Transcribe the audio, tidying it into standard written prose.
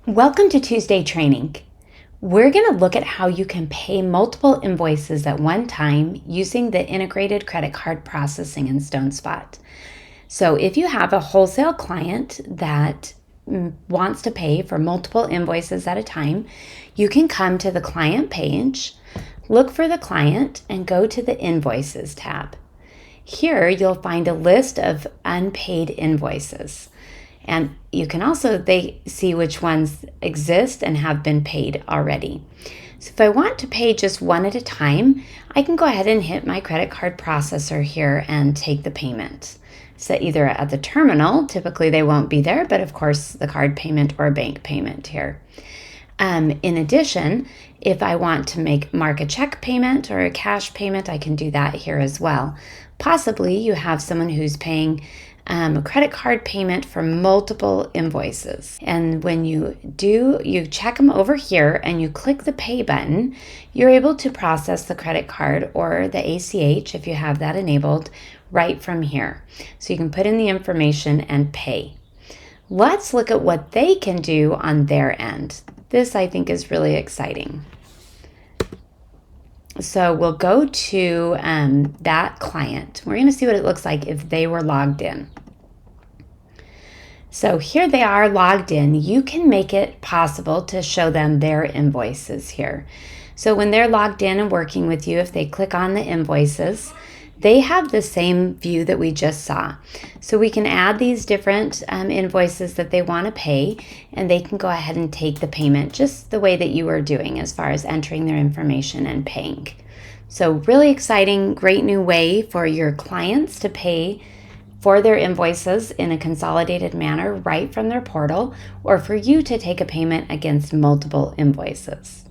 Welcome to Tuesday training. We're going to look at how you can pay multiple invoices at one time using the integrated credit card processing in StoneSpot. So if you have a wholesale client that wants to pay for multiple invoices at a time, you can come to the client page, look for the client, and go to the Invoices tab. Here you'll find a list of unpaid invoices. And you can also see which ones exist and have been paid already. So if I want to pay just one at a time, I can go ahead and hit my credit card processor here and take the payment. So either at the terminal, typically they won't be there, but of course the card payment or bank payment here. In addition, if I want to mark a check payment or a cash payment, I can do that here as well. Possibly you have someone who's paying a credit card payment for multiple invoices. And when you do, you check them over here and you click the pay button, you're able to process the credit card or the ACH if you have that enabled right from here. So you can put in the information and pay. Let's look at what they can do on their end. This I think is really exciting. So we'll go to that client. We're going to see what it looks like if they were logged in. So here they are logged in. You can make it possible to show them their invoices here. So when they're logged in and working with you, if they click on the invoices, they have the same view that we just saw. So we can add these different invoices that they want to pay, and they can go ahead and take the payment just the way that you are doing as far as entering their information and paying. So really exciting, great new way for your clients to pay for their invoices in a consolidated manner right from their portal, or for you to take a payment against multiple invoices.